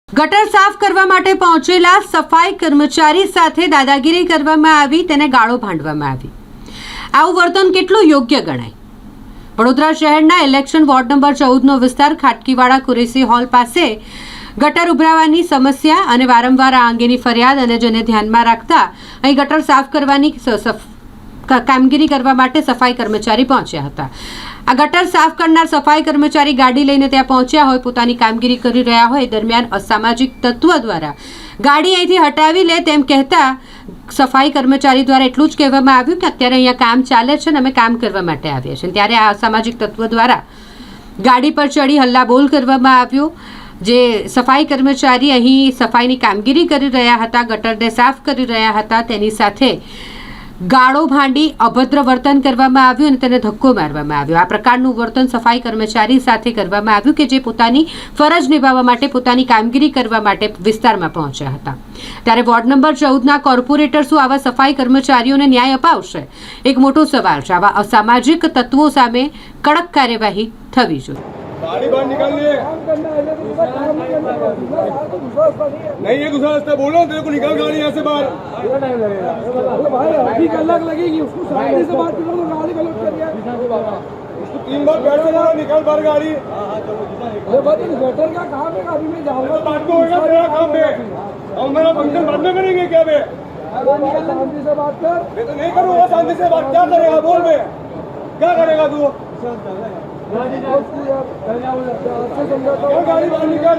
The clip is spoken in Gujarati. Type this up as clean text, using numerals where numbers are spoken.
ગટર સાફ કરવા માટે પહોંચેલા સફાઈ કર્મચારી સાથે દાદાગીરી કરવામાં આવી, તેને ગાળો ભાંડવામાં આવી। આવું વર્તન કેટલું યોગ્ય ગણાય? વડોદરા શહેરના ઇલેક્શન વોર્ડ નંબર 14નો વિસ્તાર ખાટકીવાડા કુરેશી હોલ પાસે ગટર ઉભરાવાની સમસ્યા અને વારંવાર આ અંગેની ફરિયાદ અને જેને ધ્યાનમાં રાખતા અહીં ગટર સાફ કરવાની કામગીરી કરવા માટે સફાઈ કર્મચારી પહોંચ્યા હતા। આ ગટર સાફ કરનાર સફાઈ કર્મચારી ગાડી લઈને ત્યાં પહોંચ્યા હોય, પોતાની કામગીરી કરી રહ્યા હોય દરમિયાન અસામાજિક તત્વ દ્વારા ગાડી અહીંથી હટાવી લે તેમ કહેતા સફાઈ કર્મચારી દ્વારા એટલું જ કહેવામાં આવ્યું કે અત્યારે અહીંયા કામ ચાલે છે અને અમે કામ કરવા માટે આવ્યા છીએ। ત્યારે આ અસામાજિક તત્વ દ્વારા ગાડી પર ચડી હલ્લાબોલ કરવામાં આવ્યો। જે સફાઈ કર્મચારી અહીં સફાઈની કામગીરી કરી રહ્યા હતા, ગટરને સાફ કરી રહ્યા હતા, તેની સાથે ગાળો ભાંડી અભદ્ર વર્તન કરવામાં આવ્યું અને તેને ધક્કો મારવામાં આવ્યો। આ પ્રકારનું વર્તન સફાઈ કર્મચારી સાથે કરવામાં આવ્યું કે જે પોતાની ફરજ નિભાવવા માટે, પોતાની કામગીરી કરવા માટે વિસ્તારમાં પહોંચ્યા હતા। ત્યારે વોર્ડ નંબર 14ના કોર્પોરેટર શું આવા સફાઈ કર્મચારીઓને ન્યાય અપાવશે? એક મોટો સવાલ છે। આવા અસામાજિક તત્વો સામે કડક કાર્યવાહી થવી જોઈએ। गाड़ी बाहर निकालनी है, नहीं ये दूसरा रास्ता बोलो, तेरे को निकाल गाड़ी यहाँ से बाहर। भाई अभी कलक लगेगी, उसको शांति से बात करो तो गाड़ी गलत करिए। उसको 3 बार पैर से बोला निकाल बाहर गाड़ी। अरे बात गटर का काम है, अभी मैं जाऊंगा बात को होगा तेरा काम पे, और मेरा फंक्शन बाद में करेंगे क्या बे? शांति से बात कर। मैं तो नहीं करूँगा शांति से बात, क्या करेगा बोल बे, क्या करेगा तू? अच्छे समझाता हूँ। गाड़ी बाहर निकाल।